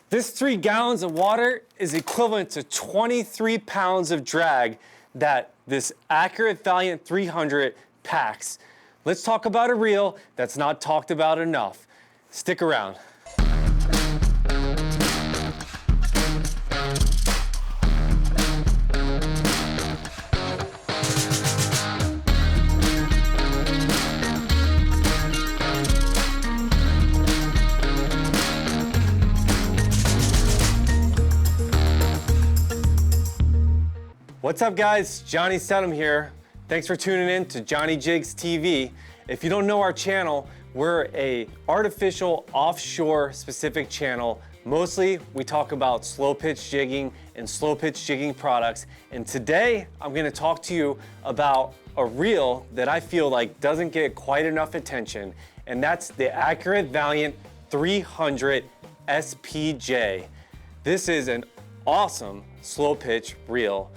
This 3 gallons of water is equivalent to 23 pounds of drag that this Accurate Valiant 300 packs. Let's talk about a reel that's not talked about enough. Stick around. What's up guys, Johnny Studham here. Thanks for tuning in to Johnny Jigs TV. If you don't know our channel, we're a artificial offshore specific channel. Mostly we talk about slow pitch jigging and slow pitch jigging products. And today I'm gonna talk to you about a reel that I feel like doesn't get quite enough attention. And that's the Accurate Valiant 300 SPJ. This is an awesome slow pitch reel.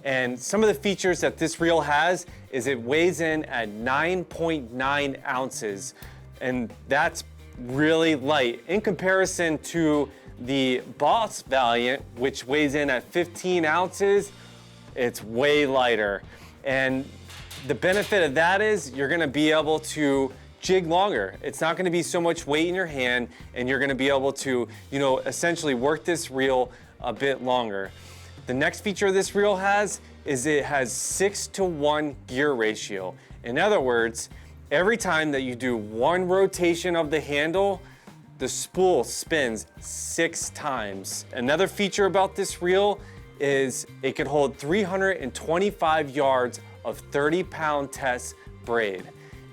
And some of the features that this reel has is it weighs in at 9.9 ounces. And that's really light in comparison to the Boss Valiant, which weighs in at 15 ounces. It's way lighter. And the benefit of that is you're gonna be able to jig longer. It's not gonna be so much weight in your hand, and you're gonna be able to, essentially work this reel a bit longer. The next feature this reel has is it has 6-to-1 gear ratio. In other words, every time that you do one rotation of the handle, the spool spins 6 times. Another feature about this reel is it could hold 325 yards of 30-pound test braid.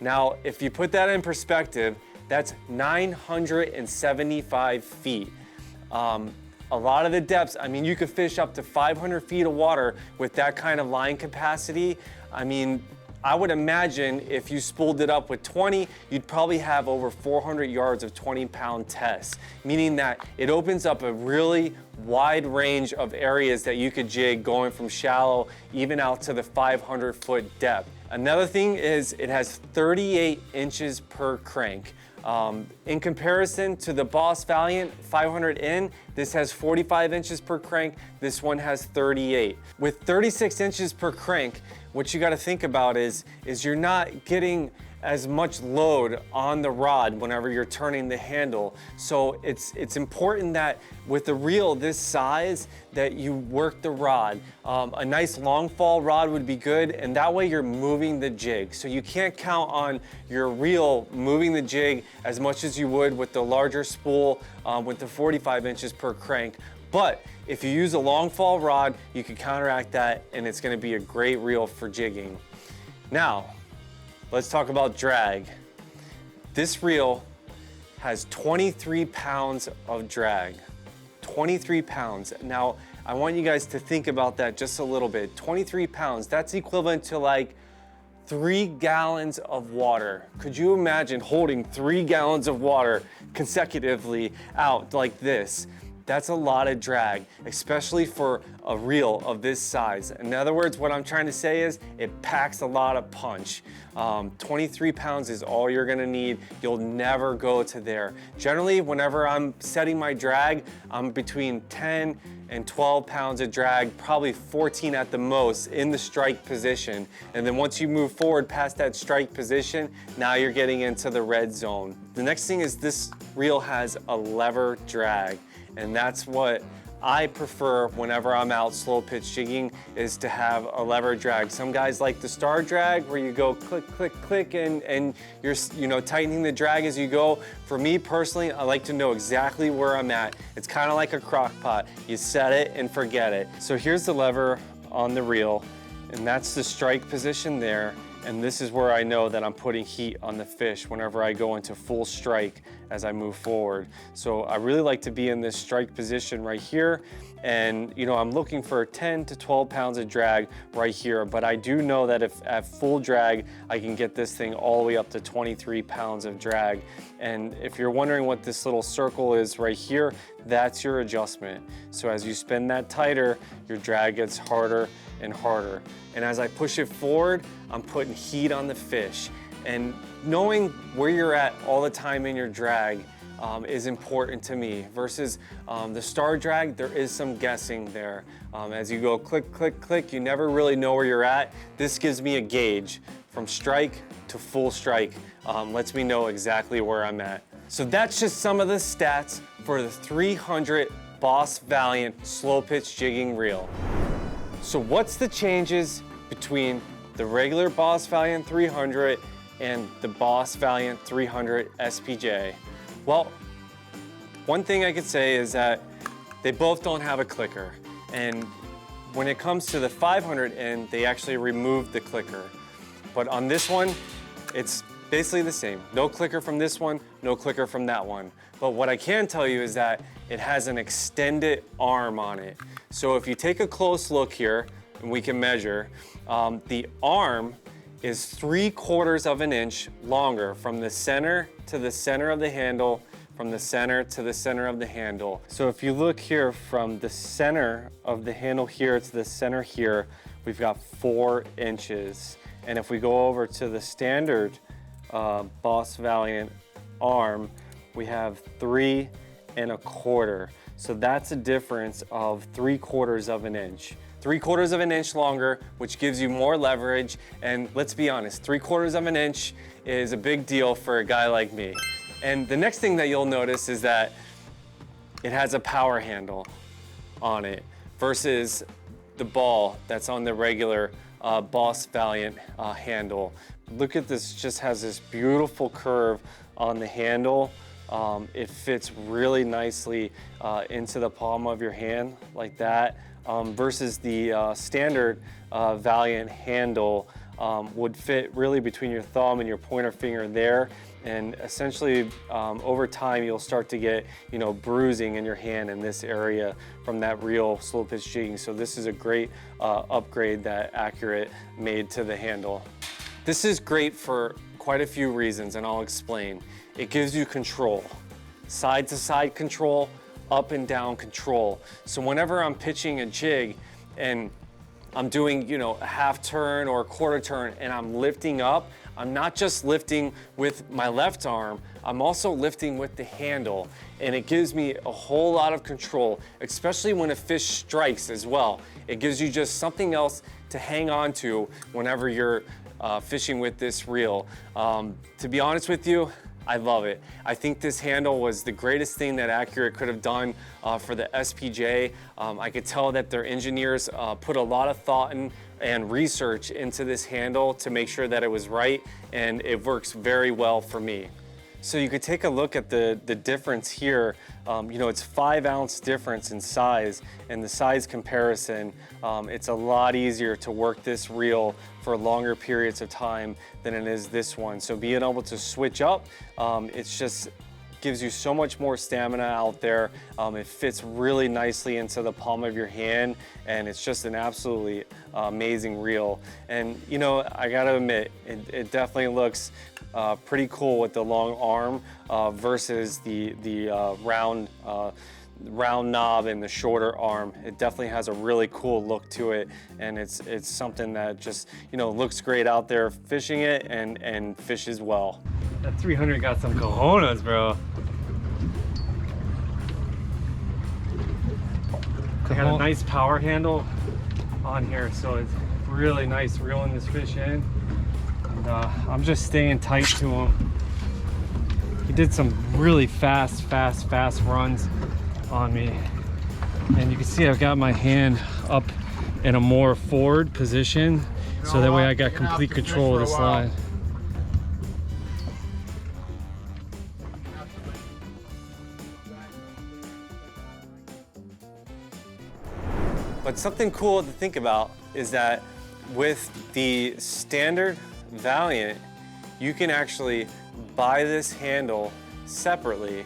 Now, if you put that in perspective, that's 975 feet. A lot of the depths, you could fish up to 500 feet of water with that kind of line capacity. I would imagine if you spooled it up with 20, you'd probably have over 400 yards of 20-pound tests, meaning that it opens up a really wide range of areas that you could jig, going from shallow even out to the 500-foot depth. Another thing is it has 38 inches per crank. In comparison to the Boss Valiant 500N, this has 45 inches per crank, this one has 38. With 36 inches per crank, what you gotta think about is you're not getting as much load on the rod whenever you're turning the handle. So it's important that with a reel this size that you work the rod. A nice long fall rod would be good, and that way you're moving the jig. So you can't count on your reel moving the jig as much as you would with the larger spool with the 45 inches per crank. But if you use a long fall rod, you can counteract that, and it's gonna be a great reel for jigging. Now, let's talk about drag. This reel has 23 pounds of drag. 23 pounds. Now, I want you guys to think about that just a little bit. 23 pounds, that's equivalent to like 3 gallons of water. Could you imagine holding 3 gallons of water consecutively out like this? That's a lot of drag, especially for a reel of this size. In other words, what I'm trying to say is it packs a lot of punch. 23 pounds is all you're gonna need. You'll never go to there. Generally, whenever I'm setting my drag, I'm between 10 and 12 pounds of drag, probably 14 at the most in the strike position. And then once you move forward past that strike position, now you're getting into the red zone. The next thing is this reel has a lever drag. And that's what I prefer whenever I'm out slow pitch jigging, is to have a lever drag. Some guys like the star drag where you go click, click, click, and you're tightening the drag as you go. For me personally, I like to know exactly where I'm at. It's kind of like a crock pot. You set it and forget it. So here's the lever on the reel, and that's the strike position there. And this is where I know that I'm putting heat on the fish whenever I go into full strike as I move forward. So I really like to be in this strike position right here. And I'm looking for 10 to 12 pounds of drag right here, but I do know that if at full drag, I can get this thing all the way up to 23 pounds of drag. And if you're wondering what this little circle is right here, that's your adjustment. So as you spin that tighter, your drag gets harder and harder. And as I push it forward, I'm putting heat on the fish. And knowing where you're at all the time in your drag, is important to me versus the star drag. There is some guessing there. As you go click, click, click, you never really know where you're at. This gives me a gauge from strike to full strike. Lets me know exactly where I'm at. So that's just some of the stats for the 300 Boss Valiant Slow Pitch Jigging Reel. So what's the changes between the regular Boss Valiant 300 and the Boss Valiant 300 SPJ? Well, one thing I could say is that they both don't have a clicker. And when it comes to the 500 end, they actually removed the clicker. But on this one, it's basically the same. No clicker from this one, no clicker from that one. But what I can tell you is that it has an extended arm on it. So if you take a close look here, and we can measure, the arm is 3/4 of an inch longer from the center to the center of the handle, from the center to the center of the handle. So if you look here from the center of the handle here to the center here, we've got 4 inches. And if we go over to the standard Boss Valiant arm, we have 3 1/4. So that's a difference of 3/4 of an inch. 3/4 of an inch longer, which gives you more leverage. And let's be honest, 3/4 of an inch is a big deal for a guy like me. And the next thing that you'll notice is that it has a power handle on it versus the ball that's on the regular Boss Valiant handle. Look at this, just has this beautiful curve on the handle. It fits really nicely into the palm of your hand like that, versus the standard Valiant handle would fit really between your thumb and your pointer finger there. And essentially, over time, you'll start to get, bruising in your hand in this area from that real slow pitch jigging. So this is a great upgrade that Accurate made to the handle. This is great for quite a few reasons, and I'll explain. It gives you control, side to side control, up and down control. So whenever I'm pitching a jig and I'm doing, a half turn or a quarter turn and I'm lifting up, I'm not just lifting with my left arm, I'm also lifting with the handle. And it gives me a whole lot of control, especially when a fish strikes as well. It gives you just something else to hang on to whenever you're fishing with this reel. To be honest with you, I love it. I think this handle was the greatest thing that Accurate could have done for the SPJ. I could tell that their engineers put a lot of thought and research into this handle to make sure that it was right, and it works very well for me. So you could take a look at the difference here. It's 5 ounce difference in size, and the size comparison, it's a lot easier to work this reel for longer periods of time than it is this one. So being able to switch up, it's just gives you so much more stamina out there. It fits really nicely into the palm of your hand, and it's just an absolutely amazing reel. And I gotta admit, it definitely looks pretty cool with the long arm versus the round knob and the shorter arm. It definitely has a really cool look to it, and it's something that just looks great out there fishing it and fishes well. That 300 got some cojones, bro. I got a nice power handle on here, so it's really nice reeling this fish in. And I'm just staying tight to him. He did some really fast runs on me. And you can see I've got my hand up in a more forward position, so that way I got complete control of this line. But something cool to think about is that with the standard Valiant, you can actually buy this handle separately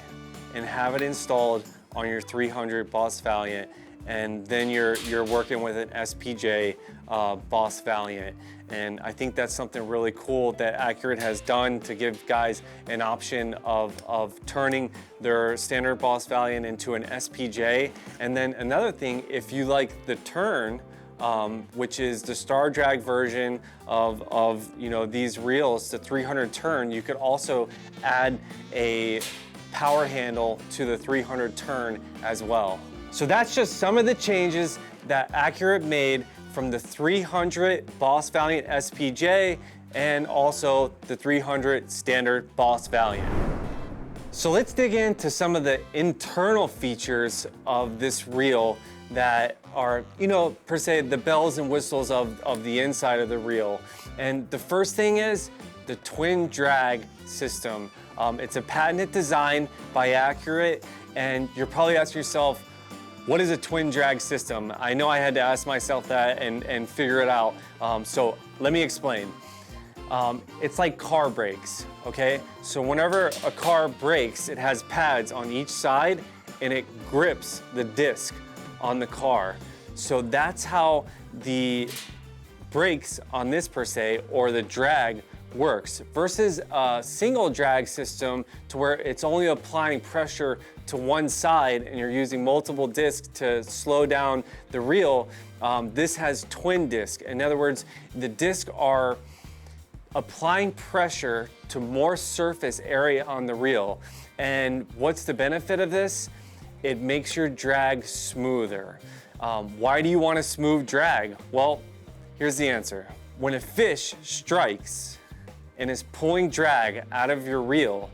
and have it installed on your 300 Boss Valiant, and then you're working with an SPJ Boss Valiant. And I think that's something really cool that Accurate has done to give guys an option of turning their standard Boss Valiant into an SPJ. And then another thing, if you like the turn, which is the star drag version of these reels, the 300 turn, you could also add a power handle to the 300 turn as well. So that's just some of the changes that Accurate made from the 300 Boss Valiant SPJ and also the 300 standard Boss Valiant. So let's dig into some of the internal features of this reel that are, per se, the bells and whistles of the inside of the reel. And the first thing is the twin drag system. It's a patented design by Accurate, and you're probably asking yourself, what is a twin drag system? I know I had to ask myself that and figure it out. So let me explain. It's like car brakes, okay? So whenever a car brakes, it has pads on each side and it grips the disc on the car. So that's how the brakes on this per se, or the drag, works versus a single drag system to where it's only applying pressure to one side and you're using multiple discs to slow down the reel. This has twin disc. In other words, the discs are applying pressure to more surface area on the reel. And what's the benefit of this? It makes your drag smoother. Why do you want a smooth drag? Well, here's the answer. When a fish strikes and is pulling drag out of your reel,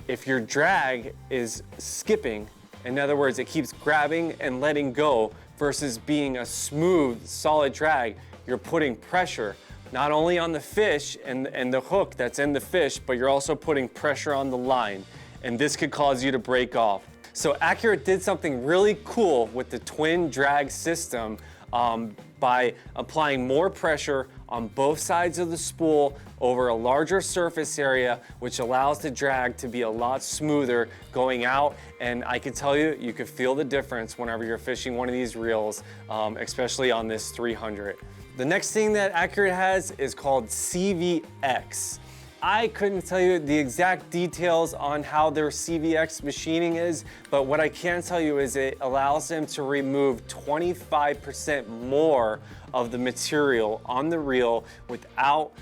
if your drag is skipping, in other words, it keeps grabbing and letting go versus being a smooth, solid drag, you're putting pressure not only on the fish and the hook that's in the fish, but you're also putting pressure on the line, and this could cause you to break off. So Accurate did something really cool with the twin drag system by applying more pressure on both sides of the spool over a larger surface area, which allows the drag to be a lot smoother going out. And I can tell you, you can feel the difference whenever you're fishing one of these reels, especially on this 300. The next thing that Accurate has is called CVX. I couldn't tell you the exact details on how their CVX machining is, but what I can tell you is it allows them to remove 25% more of the material on the reel without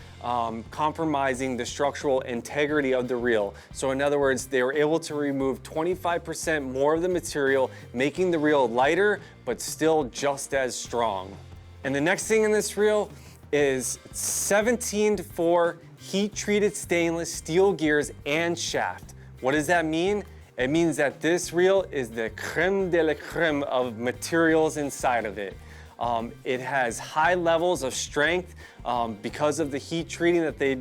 compromising the structural integrity of the reel. So in other words, they were able to remove 25% more of the material, making the reel lighter, but still just as strong. And the next thing in this reel is 17-4 heat-treated stainless steel gears and shaft. What does that mean? It means that this reel is the creme de la creme of materials inside of it. It has high levels of strength because of the heat treating that they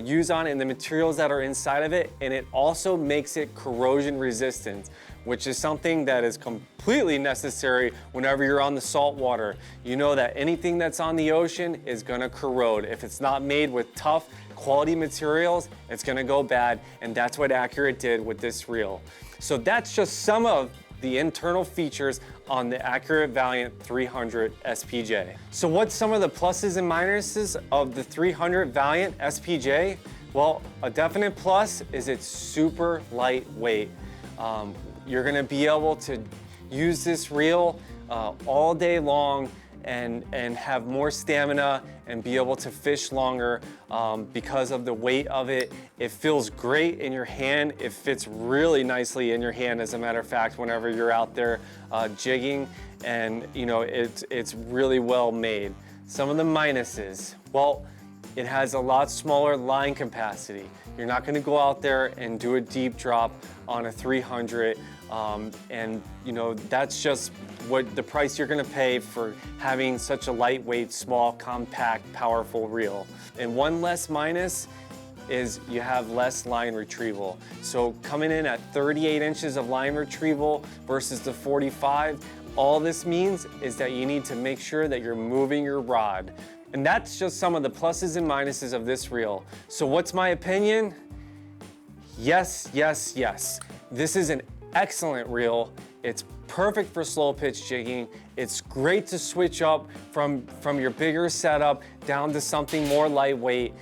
use on it and the materials that are inside of it, and it also makes it corrosion resistant, which is something that is completely necessary whenever you're on the salt water. You know that anything that's on the ocean is gonna corrode. If it's not made with tough, quality materials, it's gonna go bad, and that's what Accurate did with this reel. So that's just some of the internal features on the Accurate Valiant 300 SPJ. So what's some of the pluses and minuses of the 300 Valiant SPJ? Well, a definite plus is it's super lightweight. You're gonna be able to use this reel all day long and have more stamina and be able to fish longer because of the weight of it. It feels great in your hand. It fits really nicely in your hand, as a matter of fact, whenever you're out there jigging, and it's really well made. Some of the minuses, well, it has a lot smaller line capacity. You're not gonna go out there and do a deep drop on a 300, and that's just what the price you're gonna pay for having such a lightweight, small, compact, powerful reel. And one less minus is you have less line retrieval. So coming in at 38 inches of line retrieval versus the 45, all this means is that you need to make sure that you're moving your rod. And that's just some of the pluses and minuses of this reel. So what's my opinion? Yes, yes, yes. This is an excellent reel. It's perfect for slow pitch jigging. It's great to switch up from your bigger setup down to something more lightweight.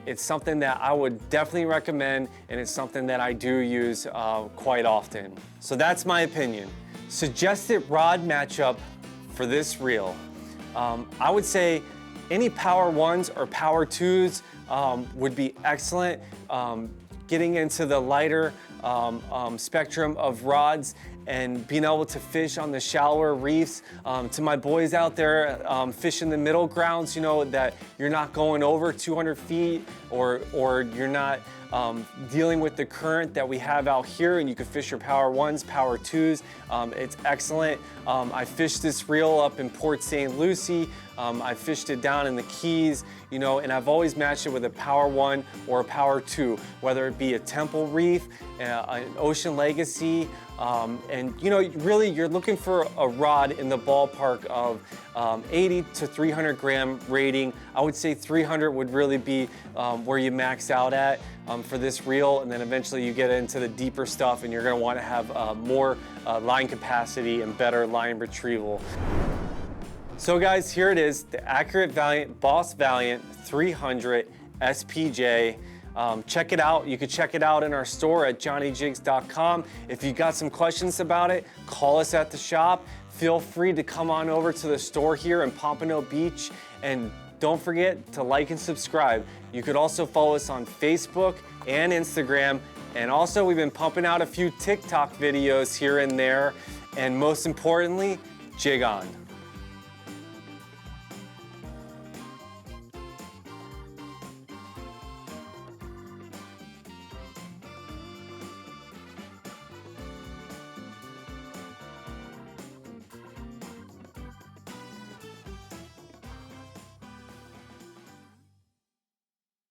It's something that I would definitely recommend, and it's something that I do use quite often. So that's my opinion. Suggested rod matchup for this reel. I would say any power ones or power twos would be excellent. Getting into the lighter spectrum of rods and being able to fish on the shallower reefs. To my boys out there fishing the middle grounds, you know, that you're not going over 200 feet or you're not dealing with the current that we have out here, and you can fish your power ones, power twos. It's excellent. I fished this reel up in Port St. Lucie. I fished it down in the Keys, you know, and I've always matched it with a power one or a power two, whether it be a Temple Reef, an Ocean Legacy, and you know, really you're looking for a rod in the ballpark of 80 to 300 gram rating. I would say 300 would really be where you max out at for this reel, and then eventually you get into the deeper stuff and you're going to want to have more line capacity and better line retrieval. So guys, here it is, the Accurate Valiant Boss Valiant 300 SPJ. Check it out. You can check it out in our store at johnnyjigs.com. If you got some questions about it, call us at the shop. Feel free to come on over to the store here in Pompano Beach, and don't forget to like and subscribe. You could also follow us on Facebook and Instagram, and also we've been pumping out a few TikTok videos here and there, and most importantly, jig on.